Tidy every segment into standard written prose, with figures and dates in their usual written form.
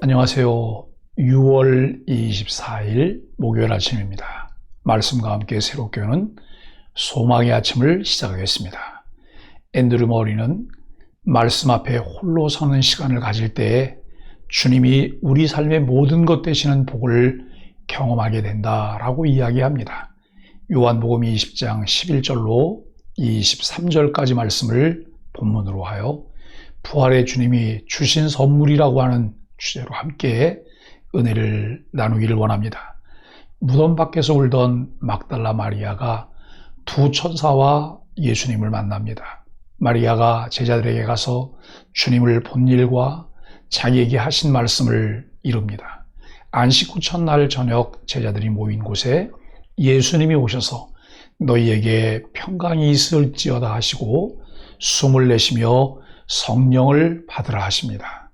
안녕하세요. 6월 24일 목요일 아침입니다. 말씀과 함께 새롭게 오는 소망의 아침을 시작하겠습니다. 앤드류 머리는 말씀 앞에 홀로 서는 시간을 가질 때에 주님이 우리 삶의 모든 것 되시는 복을 경험하게 된다라고 이야기합니다. 요한복음 20장 11절로 23절까지 말씀을 본문으로 하여 부활의 주님이 주신 선물이라고 하는 주제로 함께 은혜를 나누기를 원합니다. 무덤 밖에서 울던 막달라 마리아가 두 천사와 예수님을 만납니다. 마리아가 제자들에게 가서 주님을 본 일과 자기에게 하신 말씀을 이룹니다. 안식 후 첫날 저녁 제자들이 모인 곳에 예수님이 오셔서 너희에게 평강이 있을지어다 하시고 숨을 내쉬며 성령을 받으라 하십니다.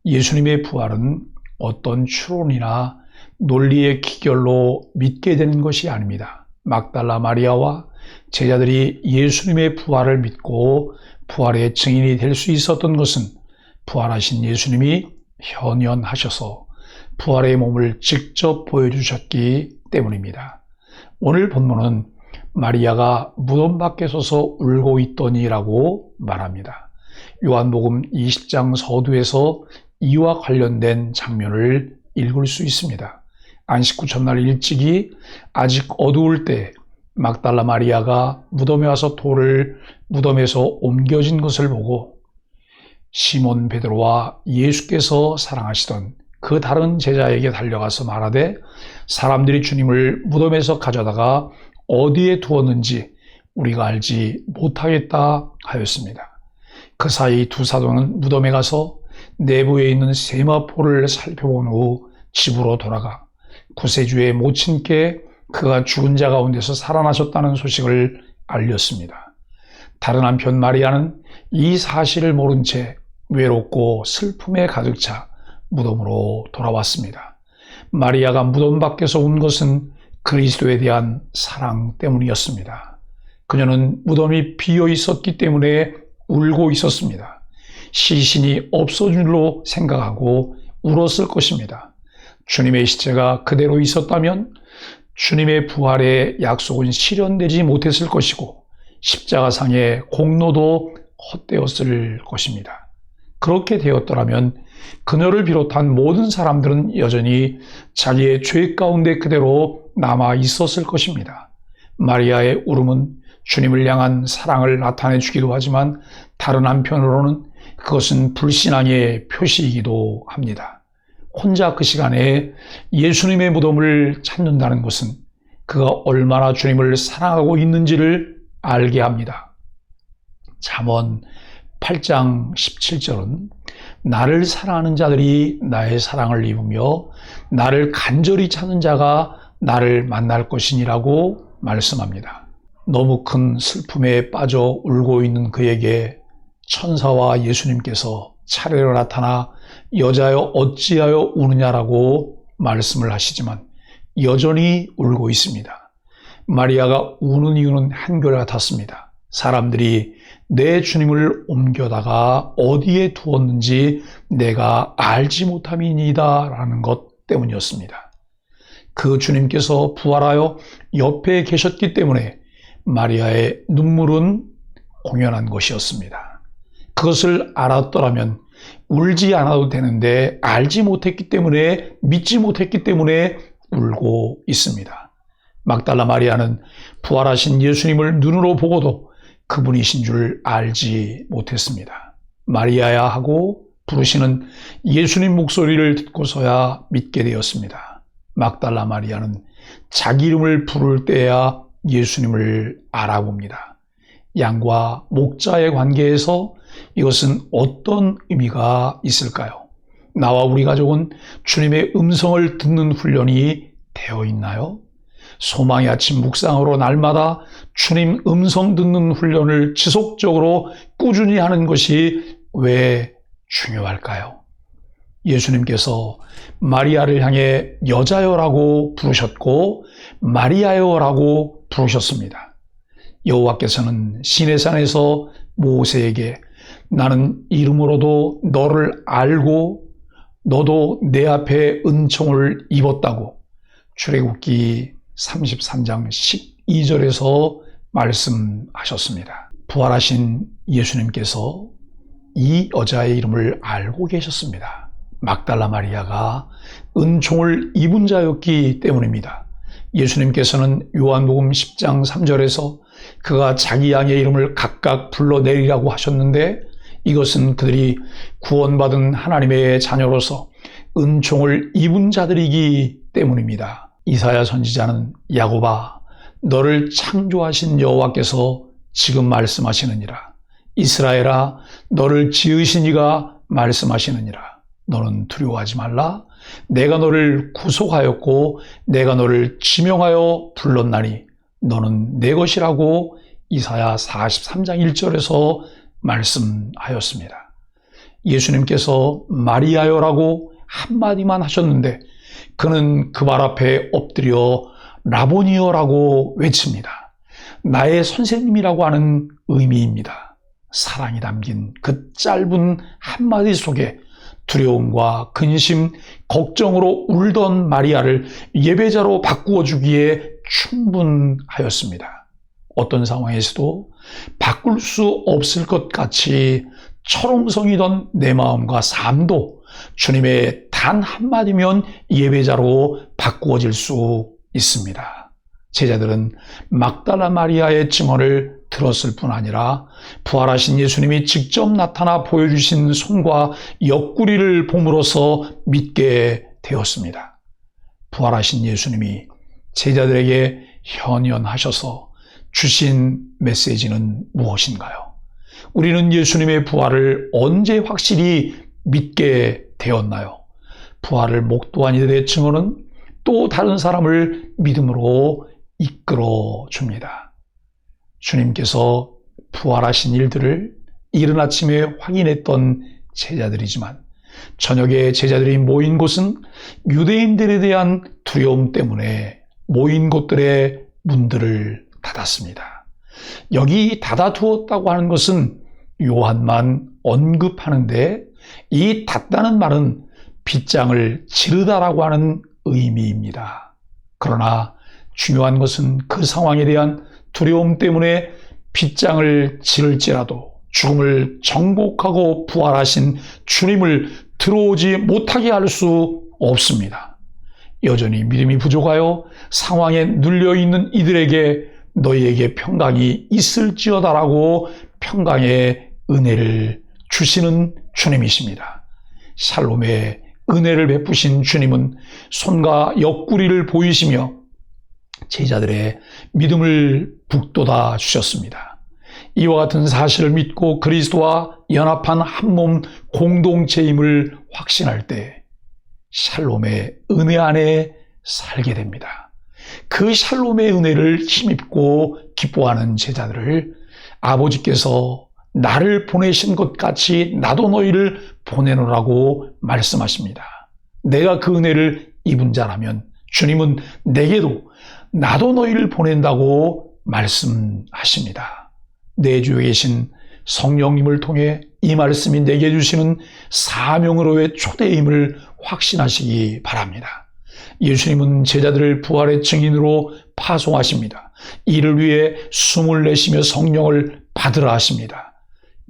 예수님의 부활은 어떤 추론이나 논리의 기결로 믿게 되는 것이 아닙니다. 막달라 마리아와 제자들이 예수님의 부활을 믿고 부활의 증인이 될 수 있었던 것은 부활하신 예수님이 현현하셔서 부활의 몸을 직접 보여주셨기 때문입니다. 오늘 본문은 마리아가 무덤 밖에 서서 울고 있더니라고 말합니다. 요한복음 20장 서두에서 이와 관련된 장면을 읽을 수 있습니다. 안식 후 첫날 일찍이 아직 어두울 때 막달라 마리아가 무덤에 와서 돌을 무덤에서 옮겨진 것을 보고 시몬 베드로와 예수께서 사랑하시던 그 다른 제자에게 달려가서 말하되 사람들이 주님을 무덤에서 가져다가 어디에 두었는지 우리가 알지 못하겠다 하였습니다. 그 사이 두 사도는 무덤에 가서 내부에 있는 세마포를 살펴본 후 집으로 돌아가 구세주의 모친께 그가 죽은 자 가운데서 살아나셨다는 소식을 알렸습니다. 다른 한편 마리아는 이 사실을 모른 채 외롭고 슬픔에 가득 차 무덤으로 돌아왔습니다. 마리아가 무덤 밖에서 온 것은 그리스도에 대한 사랑 때문이었습니다. 그녀는 무덤이 비어 있었기 때문에 울고 있었습니다. 시신이 없어진 줄로 생각하고 울었을 것입니다. 주님의 시체가 그대로 있었다면 주님의 부활의 약속은 실현되지 못했을 것이고 십자가상의 공로도 헛되었을 것입니다. 그렇게 되었더라면 그녀를 비롯한 모든 사람들은 여전히 자기의 죄 가운데 그대로 남아 있었을 것입니다. 마리아의 울음은 주님을 향한 사랑을 나타내 주기도 하지만 다른 한편으로는 그것은 불신앙의 표시이기도 합니다. 혼자 그 시간에 예수님의 무덤을 찾는다는 것은 그가 얼마나 주님을 사랑하고 있는지를 알게 합니다. 잠언 8장 17절은 나를 사랑하는 자들이 나의 사랑을 입으며 나를 간절히 찾는 자가 나를 만날 것이니라고 말씀합니다. 너무 큰 슬픔에 빠져 울고 있는 그에게 천사와 예수님께서 차례로 나타나 여자여 어찌하여 우느냐라고 말씀을 하시지만 여전히 울고 있습니다. 마리아가 우는 이유는 한결같았습니다. 사람들이 내 주님을 옮겨다가 어디에 두었는지 내가 알지 못함이니이다 라는 것 때문이었습니다. 그 주님께서 부활하여 옆에 계셨기 때문에 마리아의 눈물은 공연한 것이었습니다. 그것을 알았더라면 울지 않아도 되는데 알지 못했기 때문에 믿지 못했기 때문에 울고 있습니다. 막달라 마리아는 부활하신 예수님을 눈으로 보고도 그분이신 줄 알지 못했습니다. 마리아야 하고 부르시는 예수님 목소리를 듣고서야 믿게 되었습니다. 막달라 마리아는 자기 이름을 부를 때야 예수님을 알아봅니다. 양과 목자의 관계에서 이것은 어떤 의미가 있을까요? 나와 우리 가족은 주님의 음성을 듣는 훈련이 되어 있나요? 소망의 아침 묵상으로 날마다 주님 음성 듣는 훈련을 지속적으로 꾸준히 하는 것이 왜 중요할까요? 예수님께서 마리아를 향해 여자여라고 부르셨고 마리아여라고 부르셨습니다. 여호와께서는 시내산에서 모세에게 나는 이름으로도 너를 알고 너도 내 앞에 은총을 입었다고 출애굽기 33장 12절에서 말씀하셨습니다. 부활하신 예수님께서 이 여자의 이름을 알고 계셨습니다. 막달라 마리아가 은총을 입은 자였기 때문입니다. 예수님께서는 요한복음 10장 3절에서 그가 자기 양의 이름을 각각 불러내리라고 하셨는데 이것은 그들이 구원받은 하나님의 자녀로서 은총을 입은 자들이기 때문입니다. 이사야 선지자는 야곱아 너를 창조하신 여호와께서 지금 말씀하시느니라. 이스라엘아 너를 지으신 이가 말씀하시느니라. 너는 두려워하지 말라. 내가 너를 구속하였고 내가 너를 지명하여 불렀나니 너는 내 것이라고 이사야 43장 1절에서 말씀하였습니다. 예수님께서 마리아여라고 한마디만 하셨는데 그는 그 발 앞에 엎드려 라보니여라고 외칩니다. 나의 선생님이라고 하는 의미입니다. 사랑이 담긴 그 짧은 한마디 속에 두려움과 근심, 걱정으로 울던 마리아를 예배자로 바꾸어 주기에 충분하였습니다. 어떤 상황에서도 바꿀 수 없을 것 같이 철옹성이던 내 마음과 삶도 주님의 단 한마디면 예배자로 바꾸어질 수 있습니다. 제자들은 막달라 마리아의 증언을 들었을 뿐 아니라 부활하신 예수님이 직접 나타나 보여주신 손과 옆구리를 봄으로써 믿게 되었습니다. 부활하신 예수님이 제자들에게 현현하셔서 주신 메시지는 무엇인가요? 우리는 예수님의 부활을 언제 확실히 믿게 되었나요? 부활을 목도한 이들의 증언은 또 다른 사람을 믿음으로 이끌어 줍니다. 주님께서 부활하신 일들을 이른 아침에 확인했던 제자들이지만 저녁에 제자들이 모인 곳은 유대인들에 대한 두려움 때문에 모인 곳들의 문들을 닫았습니다. 여기 닫아두었다고 하는 것은 요한만 언급하는데 이 닫다는 말은 빗장을 지르다라고 하는 의미입니다. 그러나 중요한 것은 그 상황에 대한 두려움 때문에 빗장을 지를지라도 죽음을 정복하고 부활하신 주님을 들어오지 못하게 할 수 없습니다. 여전히 믿음이 부족하여 상황에 눌려있는 이들에게 너희에게 평강이 있을지어다라고 평강의 은혜를 주시는 주님이십니다. 샬롬의 은혜를 베푸신 주님은 손과 옆구리를 보이시며 제자들의 믿음을 북돋아 주셨습니다. 이와 같은 사실을 믿고 그리스도와 연합한 한몸 공동체임을 확신할 때 샬롬의 은혜 안에 살게 됩니다. 그 샬롬의 은혜를 힘입고 기뻐하는 제자들을 아버지께서 나를 보내신 것 같이 나도 너희를 보내노라고 말씀하십니다. 내가 그 은혜를 입은 자라면 주님은 내게도 나도 너희를 보낸다고 말씀하십니다. 내 주에 계신 성령님을 통해 이 말씀이 내게 주시는 사명으로의 초대임을 확신하시기 바랍니다. 예수님은 제자들을 부활의 증인으로 파송하십니다. 이를 위해 숨을 내쉬며 성령을 받으라 하십니다.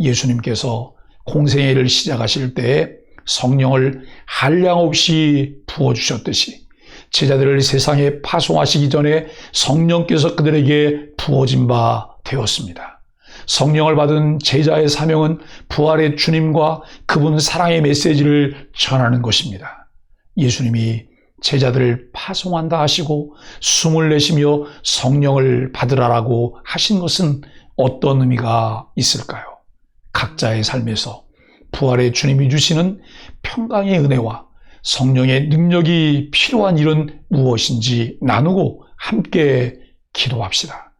예수님께서 공생애를 시작하실 때 성령을 한량 없이 부어주셨듯이 제자들을 세상에 파송하시기 전에 성령께서 그들에게 부어진 바 되었습니다. 성령을 받은 제자의 사명은 부활의 주님과 그분 사랑의 메시지를 전하는 것입니다. 예수님이 제자들을 파송한다 하시고 숨을 내쉬며 성령을 받으라라고 하신 것은 어떤 의미가 있을까요? 각자의 삶에서 부활의 주님이 주시는 평강의 은혜와 성령의 능력이 필요한 일은 무엇인지 나누고 함께 기도합시다.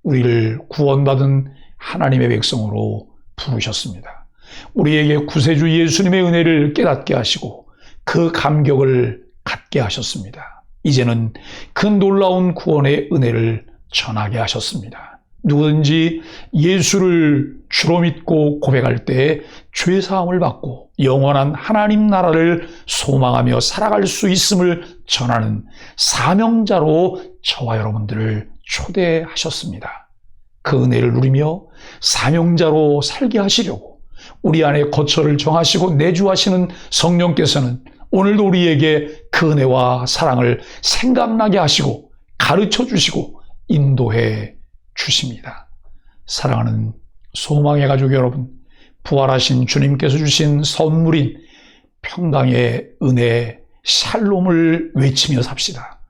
우리를 구원받은 하나님의 백성으로 부르셨습니다. 우리에게 구세주 예수님의 은혜를 깨닫게 하시고 그 감격을 갖게 하셨습니다. 이제는 그 놀라운 구원의 은혜를 전하게 하셨습니다. 누구든지 예수를 주로 믿고 고백할 때 죄사함을 받고 영원한 하나님 나라를 소망하며 살아갈 수 있음을 전하는 사명자로 저와 여러분들을 초대하셨습니다. 그 은혜를 누리며 사명자로 살게 하시려고 우리 안에 거처를 정하시고 내주하시는 성령께서는 오늘도 우리에게 그 은혜와 사랑을 생각나게 하시고 가르쳐 주시고 인도해 주십니다. 사랑하는 소망의 가족 여러분, 부활하신 주님께서 주신 선물인 평강의 은혜 샬롬을 외치며 삽시다.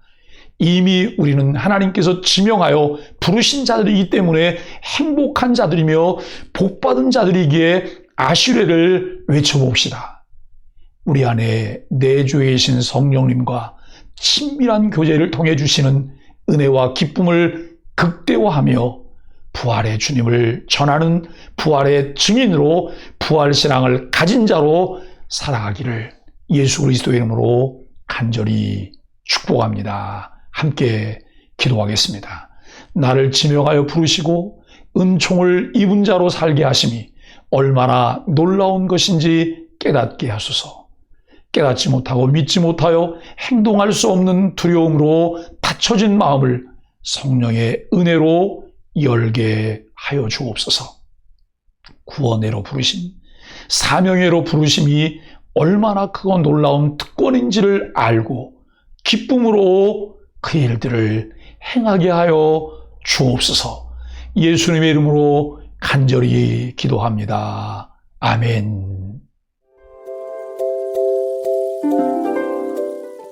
이미 우리는 하나님께서 지명하여 부르신 자들이기 때문에 행복한 자들이며 복받은 자들이기에 아슈레를 외쳐봅시다. 우리 안에 내주에 계신 성령님과 친밀한 교제를 통해 주시는 은혜와 기쁨을 극대화하며 부활의 주님을 전하는 부활의 증인으로 부활신앙을 가진 자로 살아가기를 예수 그리스도의 이름으로 간절히 축복합니다. 함께 기도하겠습니다. 나를 지명하여 부르시고 은총을 입은 자로 살게 하심이 얼마나 놀라운 것인지 깨닫게 하소서. 깨닫지 못하고 믿지 못하여 행동할 수 없는 두려움으로 닫혀진 마음을 성령의 은혜로 열게 하여 주옵소서. 구원회로 부르심, 사명회로 부르심이 얼마나 크고 놀라운 특권인지를 알고 기쁨으로 그 일들을 행하게 하여 주옵소서. 예수님의 이름으로 간절히 기도합니다. 아멘.